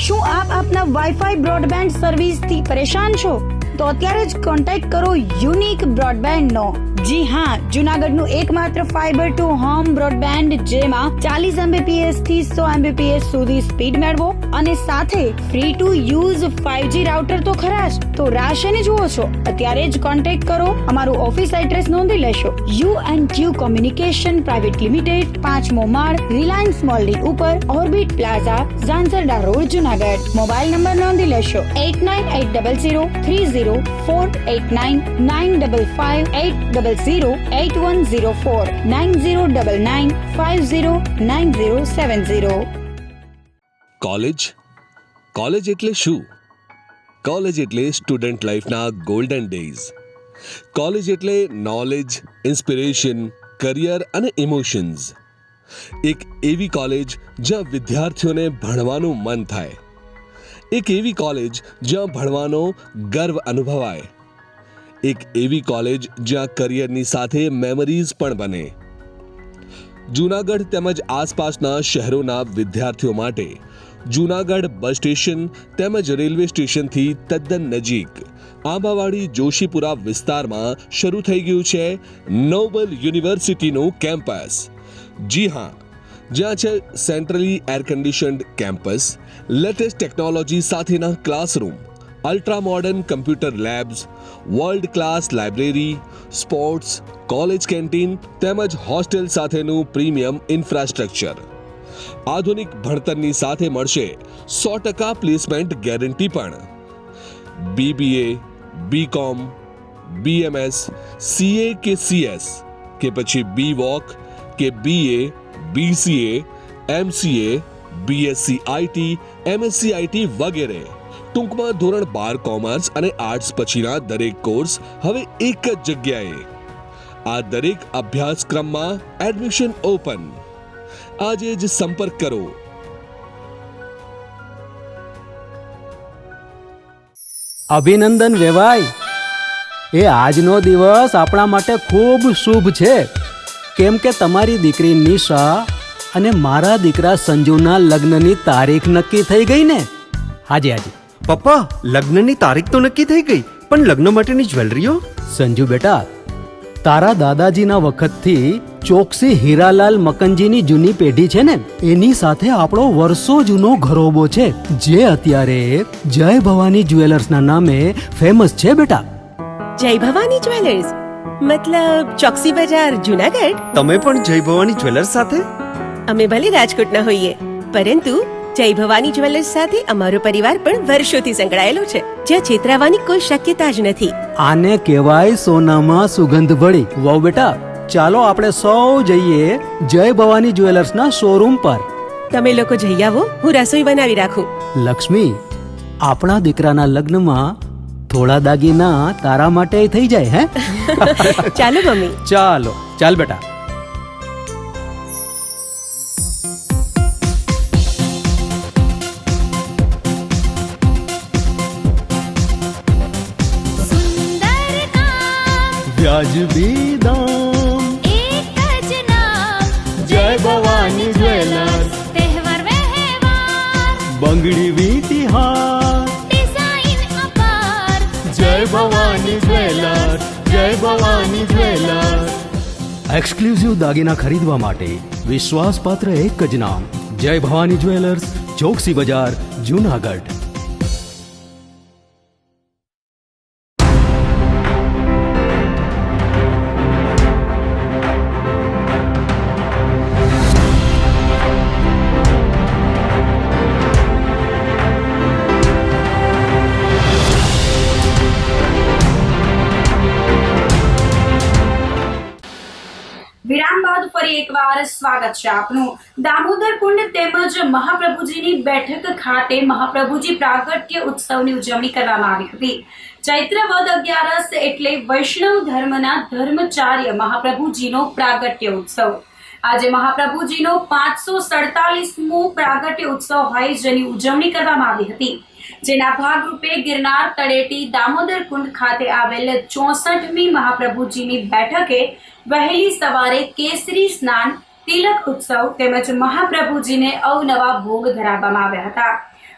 Speaker 2: શું આપ આપના વાઈફાઈ બ્રોડબેન્ડ સર્વિસથી પરેશાન છો? તો અત્યારે જ કોન્ટેક્ટ કરો યુનિક બ્રોડબેન્ડ નો. જી હા, જુનાગઢનું એકમાત્ર ફાઈબર ટુ હોમ બ્રોડબેન્ડ જેમાં 40 Mbps થી 100 Mbps સુધી સ્પીડ મેળવો અને સાથે free to use 5G router તો ખરા જ. તો રાશને જુઓ છો, અત્યારે જ કોન્ટેક્ટ કરો. અમારું ઓફિસ એડ્રેસ નોંધી લેશો. U&Q કોમ્યુનિકેશન પ્રાઇવેટ લિમિટેડ, 5મો માળ, રિલાયન્સ મોલની ઉપર, orbit plaza, Zanzarda road, Junagadh. Mobile number નોંધી લેશો 89803048995580808104 9099509070.
Speaker 18: કોલેજ એટલે શું? કોલેજ એટલે સ્ટુડન્ટ લાઈફના ગોલ્ડન ડેઝ. કોલેજ એટલે નોલેજ, ઇન્સ્પિરેશન, કરિયર અને ઇમોશન્સ. એક એવી કોલેજ જ્યાં વિદ્યાર્થીઓને ભણવાનું મન થાય. એક એવી કોલેજ જ્યાં ભણવાનો ગર્વ અનુભવાય. એક એવી કોલેજ જ્યાં કરિયરની સાથે મેમરીઝ પણ બને. જૂનાગઢ તેમજ આસપાસના શહેરોના વિદ્યાર્થીઓ માટે જૂનાગઢ બસ સ્ટેશન તેમજ રેલવે સ્ટેશનથી તદ્દન નજીક આંબાવાડી જોશીપુરા વિસ્તારમાં શરૂ થઈ ગયું છે નોબલ યુનિવર્સિટીનું કેમ્પસ. જી હા, જ્યાં છે centrally air conditioned campus, latest technology સાથેના classroom, ultra modern computer labs, world class library, sports, college canteen તેમજ હોસ્ટેલ સાથેનું પ્રીમિયમ ઇન્ફ્રાસ્ટ્રક્ચર. આધુનિક ભણતરની સાથે મળશે 100% પ્લેસમેન્ટ ગેરંટી પણ. BBA, BCom, BMS, CA કે CS કે પછી BVoc કે BA, BCA, MCA, BSc IT, MSc IT વગેરે. ટૂંકમાં ધોરણ 12 કોમર્સ અને આર્ટ્સ પછીના દરેક કોર્સ હવે એક જ જગ્યાએ. આ દરેક અભ્યાસક્રમમાં એડમિશન ઓપન. આજે જ સંપર્ક કરો.
Speaker 3: અભિનંદન વેવાઈ. એ આજનો દિવસ આપણા માટે ખૂબ શુભ છે, કેમ કે તમારી દીકરી નિશા અને મારા દીકરા સંજુના લગ્નની તારીખ નક્કી થઈ ગઈ ને. હાજી હાજી
Speaker 4: પપ્પા, લગ્નની તારીખ તો નક્કી થઈ ગઈ, પણ લગ્ન માટેની જ્વેલરીઓ?
Speaker 3: સંજુ બેટા, તારા દાદાજીના વખતથી ચોકસી હીરાલાલ મકનજીની જૂની પેઢી છે ને, એની સાથે આપણો વર્ષો જૂનો ઘરોબો છે, જે અત્યારે જય ભવાની જ્વેલર્સના નામે ફેમસ છે બેટા.
Speaker 5: જય ભવાની જ્વેલર્સ મતલબ ચોકસી બજાર, જુનાગઢ?
Speaker 4: તમે પણ જય ભવાની જ્વેલર્સ સાથે?
Speaker 5: અમે ભલે રાજકોટના હોઈએ, પરંતુ જય ભવાની જ્વેલર્સ સાથે અમારો પરિવાર પણ વર્ષોથી સંકળાયેલો છે, જ્યાં છેતરાવાની કોઈ શક્યતા જ નથી.
Speaker 3: આને કહેવાય સોનામાં સુગંધ ભળી. વાવ બેટા, ચાલો આપણે સૌ જઈએ જય ભવાની જ્વેલર્સના શોરૂમ પર.
Speaker 5: તમે લોકો જઈ આવો, હું રસોઈ બનાવી રાખું.
Speaker 3: લક્ષ્મી, આપણા દીકરાના લગ્નમાં થોડા દાગીના તારા માટે થઈ જાય. હે
Speaker 5: ચાલો મમ્મી.
Speaker 3: ચાલો ચાલ બેટા. વ્યાજબી દામ,
Speaker 6: એક જ નામ,
Speaker 3: જય ભવાની જ્વેલર્સ.
Speaker 6: તહેવાર વ્યવહાર,
Speaker 3: બંગડી વીટી હાર,
Speaker 6: ડિઝાઇન અપાર,
Speaker 3: જય ભવાની જ્વેલર્સ, જય ભવાની જ્વેલર્સ. એક્સક્લુઝિવ દાગીના ખરીદવા માટે વિશ્વાસપાત્ર એક જ નામ, જય ભવાની જ્વેલર્સ, ચોકસી બજાર, જૂનાગઢ.
Speaker 2: વિરામ બાદ ફરી એકવાર સ્વાગત છે આપનું. દામોદર કુંડ તેમજ મહાપ્રભુજીની બેઠક ખાતે મહાપ્રભુજી પ્રાગટ્ય ઉત્સવની ઉજવણી કરવામાં આવી હતી. ચૈત્ર વદ 11 એટલે વૈષ્ણવ ધર્મના ધર્મચાર્ય મહાપ્રભુજીનો પ્રાગટ્ય ઉત્સવ. આજે મહાપ્રભુજીનો 547મો પ્રાગટ્ય ઉત્સવ હોય, જેની ઉજવણી કરવામાં આવી હતી, જેના ભાગરૂપે ગિરનાર તળેટી દામોદર કુંડ ખાતે આવેલ 64મી મહાપ્રભુજીની બેઠકે વહેલી સવારે કેસરી સ્નાન, તિલક ઉત્સવ તેમજ મહાપ્રભુજીને અવનવા ભોગ ધરાવવામાં આવ્યા હતા.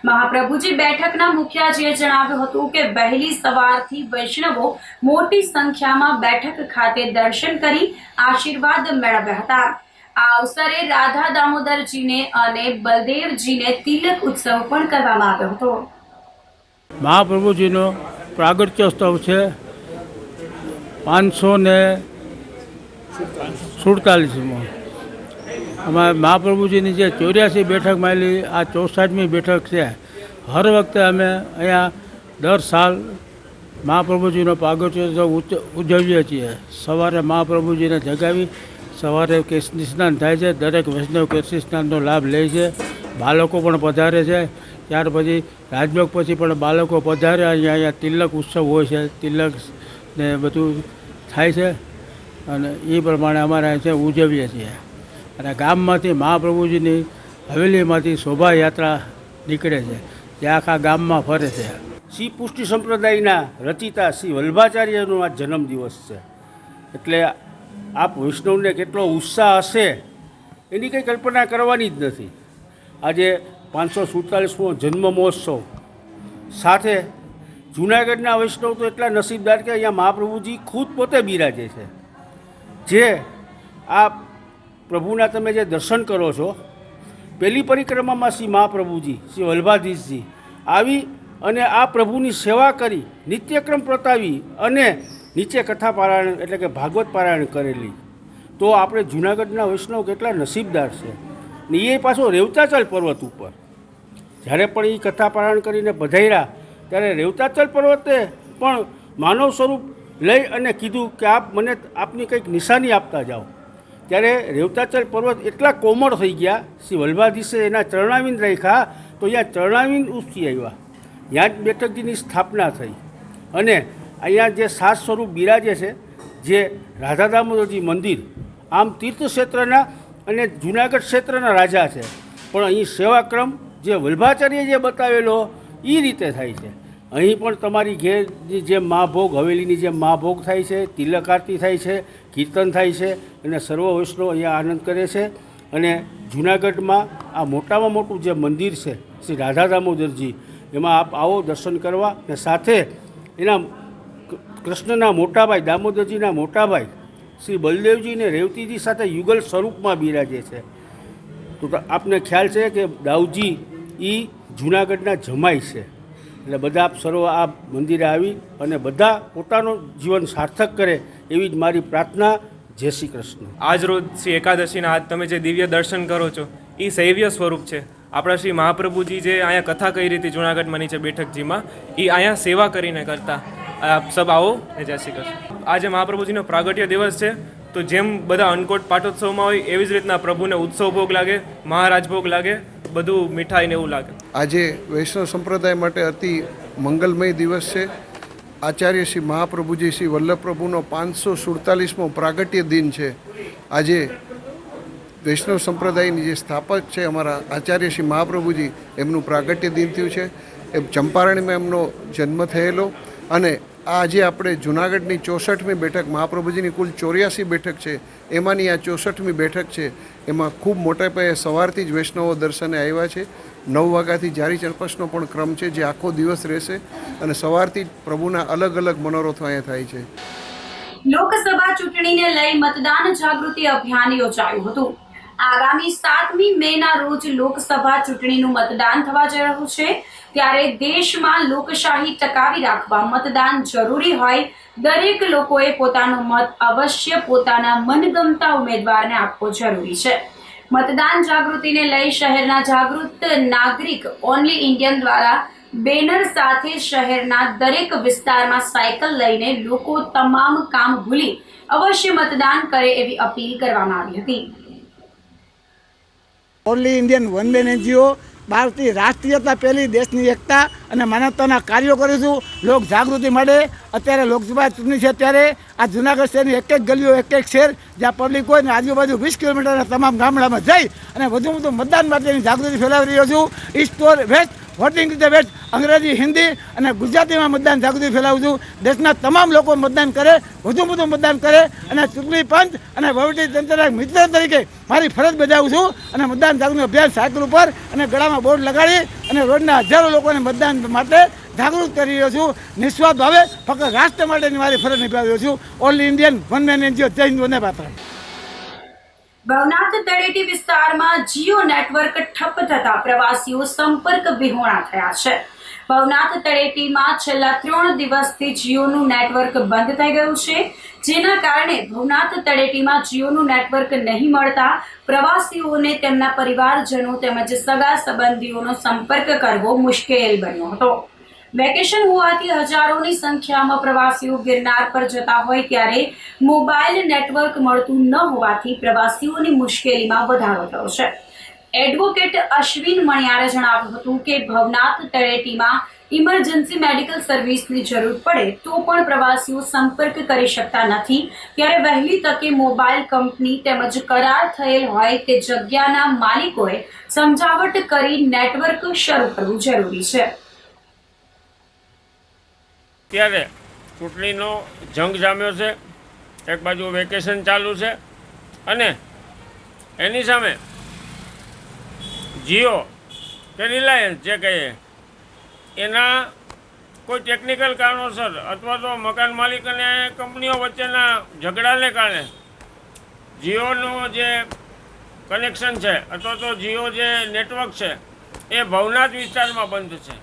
Speaker 2: મહાપ્રભુજી બેઠકના મુખ્યાજીએ જણાવ્યું હતું કે વહેલી સવારથી વૈષ્ણવો મોટી સંખ્યામાં બેઠક ખાતે દર્શન કરી આશીર્વાદ મેળવ્યા હતા. આ અવસરે રાધા દામોદરજીને અને બલદેવજીને તિલક ઉત્સવ પણ કરવામાં આવ્યો હતો.
Speaker 19: મહાપ્રભુજીનો પ્રાગટ્યોત્સવ છે 547મો. અમારા મહાપ્રભુજીની જે 84 બેઠક માયેલી આ 64મી બેઠક છે. હર વખતે અમે અહીંયા દર સાલ મહાપ્રભુજીનો પ્રાગટ્યોત્સવ ઉજવીએ છીએ. સવારે મહાપ્રભુજીને જગાવી સવારે કેસરી સ્નાન થાય છે. દરેક વૈષ્ણવ કેસરી સ્નાનનો લાભ લે છે. બાળકો પણ પધારે છે. ત્યાર પછી રાજભોગ પછી પણ બાળકો પધારે. અહીંયા તિલક ઉત્સવ હોય છે. તિલક ને બધું થાય છે અને એ પ્રમાણે અમારે છે ઉજવીએ છીએ. અને ગામમાંથી મહાપ્રભુજીની હવેલીમાંથી શોભાયાત્રા નીકળે છે જે આખા ગામમાં ફરે છે.
Speaker 20: શ્રી પુષ્ટિ સંપ્રદાયના રચિતા શ્રી વલ્લભાચાર્યનો આ જન્મદિવસ છે. એટલે આપ વૈષ્ણવને કેટલો ઉત્સાહ હશે એની કંઈ કલ્પના કરવાની જ નથી. આજે 547મો જન્મ મહોત્સવ સાથે જૂનાગઢના વૈષ્ણવ તો એટલા નસીબદાર કે અહીંયા મહાપ્રભુજી ખુદ પોતે બિરાજે છે. જે આ પ્રભુના તમે જે દર્શન કરો છો, પહેલી પરિક્રમામાં શ્રી મહાપ્રભુજી શ્રી વલ્લભાધીશજી આવી અને આ પ્રભુની સેવા કરી નિત્યક્રમ પ્રતાવી અને નીચે કથા પારાયણ એટલે કે ભાગવત પારાયણ કરેલી. તો આપણે જૂનાગઢના વૈષ્ણવ કેટલા નસીબદાર છે. ને એ પાછો રેવતાચલ પર્વત ઉપર જ્યારે પણ એ કથા પારાયણ કરીને પધાર્યા ત્યારે રેવતાચલ પર્વતે પણ માનવ સ્વરૂપ લઈ અને કીધું કે આપ મને આપની કંઈક નિશાની આપતા જાઓ. ત્યારે રેવતાચલ પર્વત એટલા કોમળ થઈ ગયા. શ્રી વલ્લભાધીશે એના ચરણાવિંદ રાખ્યા તો અહીંયા ચરણાવિંદ ઉચકી આવ્યા. ત્યાં જ બેઠકજીની સ્થાપના થઈ અને અહીંયા જે સાત સ્વરૂપ બિરાજે છે જે રાધા દામોદરજી મંદિર આમ તીર્થ ક્ષેત્રના અને જૂનાગઢ ક્ષેત્રના રાજા છે. પણ અહીં સેવાક્રમ જે વલ્લભાચાર્ય જે બતાવેલો એ રીતે થાય છે. અહીં પણ તમારી ઘેરની જેમ મહાભોગ હવેલીની જેમ મહાભોગ થાય છે, તિલક આરતી થાય છે, કીર્તન થાય છે અને સર્વ વૈષ્ણવ અહીંયા આનંદ કરે છે. અને જૂનાગઢમાં આ મોટામાં મોટું જે મંદિર છે શ્રી રાધા દામોદરજી, એમાં આપ આવો દર્શન કરવા. અને સાથે એના કૃષ્ણના મોટાભાઈ દામોદરજીના મોટાભાઈ શ્રી બલદેવજી અને રેવતીજી સાથે યુગલ સ્વરૂપમાં બિરાજે છે. તો આપને ખ્યાલ છે કે દાઉજી એ જૂનાગઢના જમાઈ છે. એટલે બધા આપ સર્વ આ મંદિરે આવી અને બધા પોતાનું જીવન સાર્થક કરે એવી જ મારી પ્રાર્થના. જય શ્રી કૃષ્ણ.
Speaker 21: આજ રોજ શ્રી એકાદશીના આજ તમે જે દિવ્ય દર્શન કરો છો એ સૈવ્ય સ્વરૂપ છે. આપણા શ્રી મહાપ્રભુજી જે અહીંયા કથા કરી હતી જૂનાગઢમાં નીચે બેઠકજીમાં, એ અહીંયા સેવા કરીને કરતા. આપ સબ આવો ને જય શ્રી કૃષ્ણ. આજે મહાપ્રભુજીનો પ્રાગટ્ય દિવસ છે. તો જેમ બધા અન્નકોટ પાટોત્સવમાં હોય એવી જ રીતના પ્રભુને ઉત્સવ ભોગ લાગે, મહારાજ ભોગ લાગે, બધું મીઠાઈ ને એવું લાગે.
Speaker 8: આજે વૈષ્ણવ સંપ્રદાય માટે અતિ મંગલમય દિવસ છે. આચાર્ય શ્રી મહાપ્રભુજી શ્રી વલ્લભપ્રભુનો 547મો પ્રાગટ્ય દિન છે. આજે વૈષ્ણવ સંપ્રદાયની જે સ્થાપક છે અમારા આચાર્ય શ્રી મહાપ્રભુજી, એમનું પ્રાગટ્ય દિન થયું છે. એ ચંપારણમાં એમનો જન્મ થયેલો. અને આજે આપણે જૂનાગઢની 64મી બેઠક, મહાપ્રભુજીની કુલ 84 બેઠક છે, એમાંની આ 64મી બેઠક છે. એમાં ખૂબ મોટા પાયે સવારથી જ વૈષ્ણવો દર્શને આવ્યા છે. 9 વાગ્યાથી જારી ચંપસનો પણ ક્રમ છે જે આખો દિવસ રહેશે અને સવારથી જ પ્રભુના અલગ અલગ મનોરથો અહીંયા થાય છે.
Speaker 2: લોકસભા ચૂંટણીને લઈ મતદાન જાગૃતિ અભિયાન યોજાયું હતું. આગામી 7મી મેના રોજ લોકસભા ચૂંટણીનું મતદાન થવા જઈ રહ્યું છે. ત્યારે દેશમાં લોકશાહી ટકાવી રાખવા મતદાન જરૂરી હોય. દરેક લોકોએ પોતાનો મત અવશ્ય પોતાના મનગમતા ઉમેદવારને આપવો જરૂરી છે. મતદાન જાગૃતિને લઈ શહેરના જાગૃત નાગરિક ઓનલી ઇન્ડિયન દ્વારા બેનર સાથે શહેરના દરેક વિસ્તારમાં સાયકલ લઈને લોકો તમામ કામ ભૂલી અવશ્ય મતદાન કરે એવી અપીલ કરવામાં આવી હતી.
Speaker 22: Only Indian one man NGO ભારતીય રાષ્ટ્રીયતા પહેલી, દેશની એકતા અને માનવતાના કાર્યો કરીશું. લોક જાગૃતિ મળે. અત્યારે લોકસભા ચૂંટણી છે ત્યારે આ જૂનાગઢ શહેરની એક એક ગલીઓ, એક એક શહેર જ્યાં પબ્લિક હોય ને આજુબાજુ 20 કિલોમીટરના તમામ ગામડામાં જઈ અને વધુ મતદાન માટેની જાગૃતિ ફેલાવી રહ્યો છું. East or west, voting is the best, Angrezi, Hindi અને ગુજરાતીમાં મતદાન જાગૃતિ ફેલાવું છું. દેશના તમામ લોકો મતદાન કરે, વધુ મતદાન કરે અને ચૂંટણી પંચ અને વહીવટી તંત્રના મિત્ર તરીકે મારી ફરજ બજાવું છું. અને મતદાન જાગૃતિ અભિયાન સાયકલ ઉપર અને ગળામાં રસ્તામાં બોર્ડ લગાડી અને રોજના હજારો લોકોને મતદાન માટે જાગૃત કરી રહ્યો છું. નિસ્વાર્થ ભાવે ફક્ત રાષ્ટ્ર માટેની મારી ફરજ નિભાવી રહ્યો છું. All Indian one man NGO જય હિન્દ વંદે માતરમ.
Speaker 2: ભવનાથ તળેટી વિસ્તારમાં જીઓ નેટવર્ક ઠપ થતા પ્રવાસીઓ સંપર્ક વિહોણા થયા છે. ભવનાથ તળેટીમાં છેલ્લા 3 દિવસથી જીઓનું નેટવર્ક બંધ થઈ ગયું છે, જેના કારણે ભવનાથ તળેટીમાં જીઓનું નેટવર્ક નહીં મળતા પ્રવાસીઓને તેમના પરિવારજનો તેમજ સગા સંબંધીઓનો સંપર્ક કરવો મુશ્કેલ બન્યો હતો. વેકેશન હોવાથી હજારોની સંખ્યામાં પ્રવાસીઓ ગિરનાર પર જતા હોય ત્યારે મોબાઈલ નેટવર્ક મળતું ન હોવાથી પ્રવાસીઓની મુશ્કેલીમાં વધારો થયો છે. એડવોકેટ અશ્વિન મણિયારે જણાવ્યું હતું કે ભવનાથ તળેટીમાં ઇમરજન્સી મેડિકલ સર્વિસની જરૂર પડે તો પણ પ્રવાસીઓ સંપર્ક કરી શકતા નથી, ત્યારે વહેલી તકે મોબાઈલ કંપની તેમજ કરાર થયેલ હોય તે જગ્યાના માલિકોએ સમજાવટ કરી નેટવર્ક શરૂ કરવું જરૂરી છે.
Speaker 7: ત્યારે ચૂંટણીનો જંગ જામ્યો છે, એક બાજુ વેકેશન ચાલુ છે અને એની સામે જીઓ કે રિલાયન્સ જે કહીએ એના કોઈ ટેકનિકલ કારણોસર અથવા તો મકાન માલિક અને કંપનીઓ વચ્ચેના ઝઘડાને કારણે જીઓનું જે કનેક્શન છે અથવા તો જીઓ જે નેટવર્ક છે એ ભવનાથ વિસ્તારમાં બંધ છે.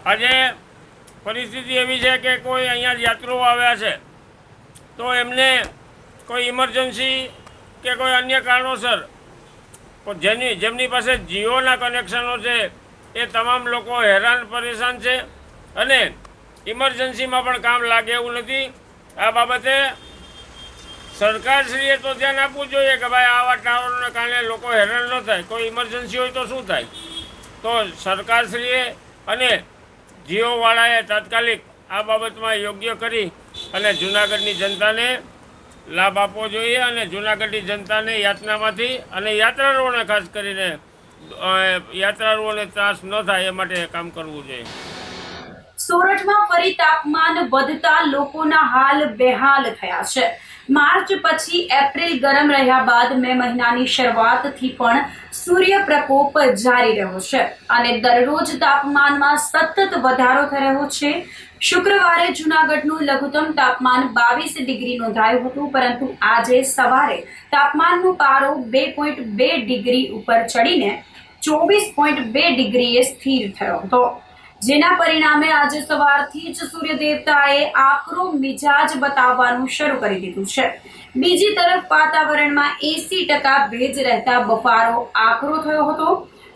Speaker 7: આજે પરિસ્થિતિ એવી છે કે કોઈ અહીંયા યાત્રુઓ આવ્યા છે તો એમને કોઈ ઇમરજન્સી કે કોઈ અન્ય કારણોસર જેમની પાસે જીઓના કનેક્શનો છે એ તમામ લોકો હેરાન પરેશાન છે અને ઇમરજન્સીમાં પણ કામ લાગે એવું નથી. આ બાબતે સરકારશ્રીએ તો ધ્યાન આપવું જોઈએ કે ભાઈ આવા ટાવરોને કારણે લોકો હેરાન ન થાય. કોઈ ઇમરજન્સી હોય તો શું થાય? તો સરકારશ્રીએ અને જીઓવાળાએ તાત્કાલિક આ બાબતમાં યોગ્ય કરી અને જૂનાગઢની જનતાને લાભ આપવો જોઈએ અને જૂનાગઢની જનતાને યાતનામાંથી અને યાત્રાળુઓને ખાસ કરીને યાત્રાળુઓને ત્રાસ ન થાય એ માટે કામ કરવું જોઈએ.
Speaker 2: સોરઠમાં ફરી તાપમાન વધતા લોકોના હાલ બેહાલ થયા છે. માર્ચ પછી એપ્રિલ ગરમ રહ્યા બાદ મે મહિનાની શરૂઆતથી પણ સૂર્ય પ્રકોપ જારી રહ્યો છે અને દરરોજ તાપમાનમાં સતત વધારો થઈ રહ્યો છે. શુક્રવારે જૂનાગઢનું લઘુત્તમ તાપમાન 22 ડિગ્રી નોંધાયું હતું, પરંતુ આજે સવારે તાપમાનનો પારો 2.2 ડિગ્રી ઉપર ચડીને 24.2 ડિગ્રીએ સ્થિર થયો હતો, જેના પરિણામે આજે સવારથી જ સૂર્ય દેવતાએ આકરો મિજાજ બતાવવાનું શરૂ કરી દીધું છે. બીજી તરફ વાતાવરણમાં 80% ભેજ રહેતા બફારો આકરો થયો હતો.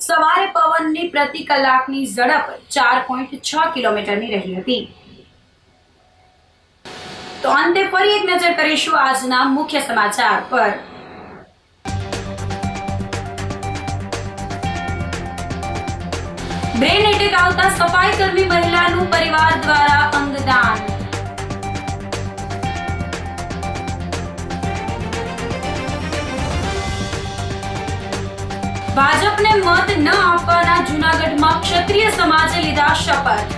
Speaker 2: સવારે પવનની પ્રતિ કલાકની ઝડપ 4.6 કિલોમીટરની રહી હતી. તો અંતે ફરી એક નજર કરીશું આજના મુખ્ય સમાચાર પર. બ્રેન એટેક આવતા સફાઈ કર્મી મહિલાનું પરિવાર દ્વારા અંગદાન. ભાજપને મત ન આપવાના જૂનાગઢમાં ક્ષત્રિય સમાજે લીધા શપથ.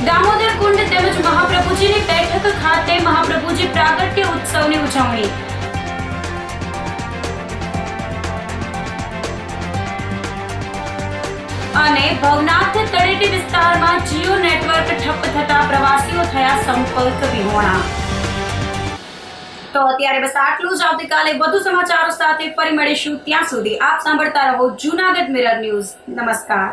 Speaker 2: દામોદર કુંડ તેમજ મહાપ્રભુજીની બેઠક ખાતે મહાપ્રભુજી પ્રાગટ્ય ઉત્સવની ઉજવણી. અને ભવનાથ તળેટી વિસ્તારમાં જીઓ નેટવર્ક ઠપ થતા પ્રવાસીઓ થયા સંપર્ક વિહોણા. તો અત્યારે બસ આટલું જ. આવતીકાલે વધુ સમાચારો સાથે ફરી મળીશું. ત્યાં સુધી આપ સાંભળતા રહો જૂનાગઢ મિરર ન્યૂઝ. નમસ્કાર.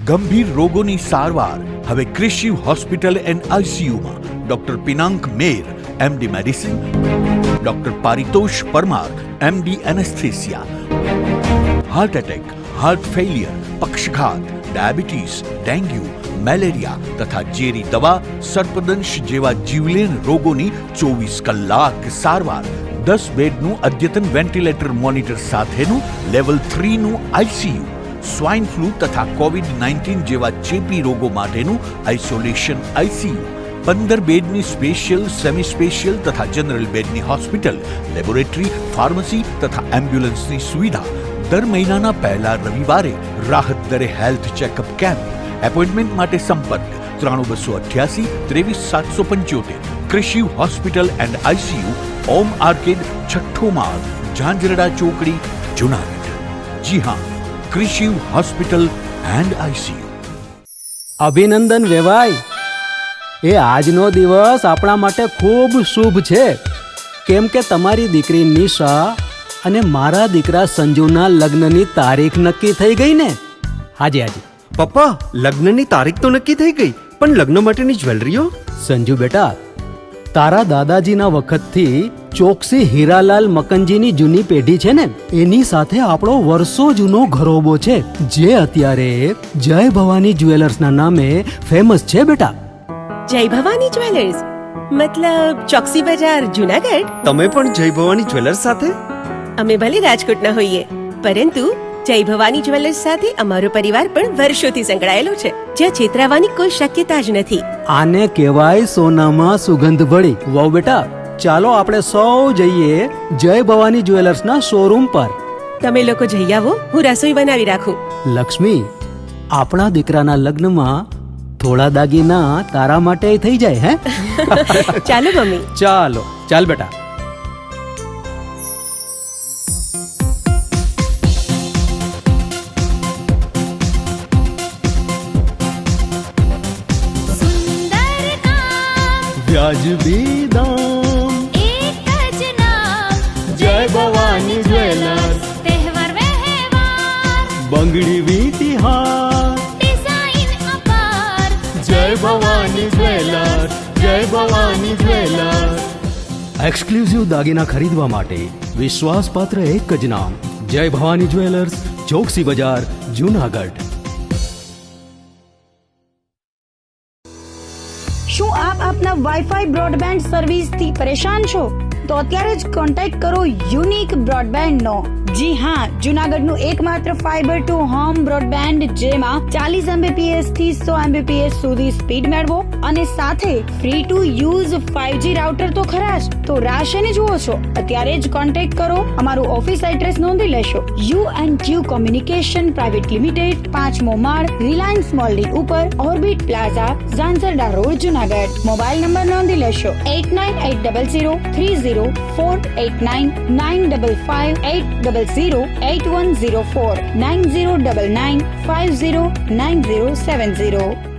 Speaker 1: ગંભીર રોગોની સારવાર હવે કૃષિ હોસ્પિટલ એન્ડ આઈસીયુમાં doctor Pinank Mer MD medicine, doctor Paritosh Parmar MD anaesthesia, heart attack, heart failure, પક્ષઘાત, ડાયાબિટીસ, ડેન્ગ્યુ, મેલેરિયા તથા ઝેરી દવા, સર્પદંશ જેવા જીવલેણ રોગોની 24 કલાક સારવાર, 10 બેડનું અદ્યતન વેન્ટિલેટર મોનિટર સાથેનું લેવલ 3નું આઈસીયુ, સ્વાઇન ફ્લૂ તથા કોવિડ-19 જેવા ચેપી રોગો માટેનું આઇસોલેશન આઈસીયુ, 15 બેડની સ્પેશિયલ, સેમી સ્પેશિયલ તથા જનરલ બેડની હોસ્પિટલ, લેબોરેટરી, ફાર્મસી તથા એમ્બ્યુલન્સની સુવિધા, દર મહિનાના પહેલા રવિવારે રાહત દરે હેલ્થ ચેકઅપ કેમ્પ. એપોઇન્ટમેન્ટ માટે સંપર્ક 9288 23775. કૃષિ hospital and ICU, Om arcade, છઠ્ઠો માળ, ઝાંઝરડા ચોકડી, જુનાગઢ. જી હા, કૃષિ હોસ્પિટલ એન્ડ આઈસીયુ.
Speaker 3: અભિનંદન વેવાય. એ આજનો દિવસ આપણા માટે ખૂબ શુભ છે, કેમ કે તમારી દીકરી નિશા અને મારા દીકરા સંજુના લગ્નની તારીખ નક્કી થઈ ગઈ ને. હાજી હાજી
Speaker 4: પપ્પા, લગ્નની તારીખ તો નક્કી થઈ ગઈ, પણ લગ્ન માટેની જ્વેલરીઓ?
Speaker 3: સંજુ બેટા, તારા દાદાજીના વખતથી ચોકસી હીરાલાલ મકનજીની જૂની પેઢી છે ને, એની સાથે આપણો વર્ષો જૂનો ઘરોબો છે, જે અત્યારે જય ભવાની જ્વેલર્સના નામે ફેમસ છે બેટા.
Speaker 5: જય ભવાની જ્વેલર્સ મતલબ ચોકસી બજાર, જુનાગઢ?
Speaker 4: તમે પણ જય ભવાની જ્વેલર્સ સાથે?
Speaker 5: અમે ભલે રાજકોટના હોઈએ, પરંતુ જય ભવાની જ્વેલર્સ સાથે અમારો પરિવાર પણ વર્ષોથી સંકળાયેલો છે, જ્યાં છેતરાવાની કોઈ શક્યતા જ નથી.
Speaker 3: આને કહેવાય સોનામાં સુગંધ ભળી. વાવ બેટા, ચાલો આપણે સૌ જઈએ જય ભવાની જ્વેલર્સના શોરૂમ પર.
Speaker 5: તમે લોકો જઈ આવો, હું રસોઈ બનાવી રાખું.
Speaker 3: લક્ષ્મી, આપણા દીકરાના લગ્નમાં થોડા દાગીના તારા માટે થઈ જાય. હે
Speaker 5: ચાલો મમ્મી.
Speaker 3: ચાલો ચાલ બેટા. વ્યાજબી દામ,
Speaker 6: એક જ નામ,
Speaker 3: જય ભવાની જ્વેલર્સ.
Speaker 6: તહેવાર વ્યવહાર,
Speaker 3: બંગડી વીંટી હાર,
Speaker 6: ડિઝાઇન અપાર,
Speaker 3: જય ભવાની જ્વેલર્સ, જય ભવાની જ્વેલર્સ. એક્સક્લુઝિવ દાગીના ખરીદવા માટે વિશ્વાસપાત્ર એક જ નામ, જય ભવાની જ્વેલર્સ, ચોકસી બજાર, જુનાગઢ.
Speaker 2: શું આપ આપના વાઈફાઈ બ્રોડબેન્ડ સર્વિસથી પરેશાન છો? તો અત્યારે જ કોન્ટેક્ટ કરો યુનિક બ્રોડબેન્ડનો. જી હા, જુનાગઢનું એકમાત્ર ફાઈબર ટુ હોમ બ્રોડબેન્ડ, જેમાં 40 Mbps થી 100 Mbps સુધી સ્પીડ મેળવો અને સાથે free to use 5G router તો ખરા જ. તો રાહ શેની જુઓ છો? અત્યારે જ કોન્ટેક્ટ કરો. અમારું ઓફિસ એડ્રેસ નોંધી લેશો. U&Q કોમ્યુનિકેશન પ્રાઇવેટ લિમિટેડ, 5મો માળ, રિલાયન્સ મોલની ઉપર, orbit plaza, Zanzarda road, Junagadh. Mobile number નોંધી લેશો 8980030489 955 800 8104 9099 509070.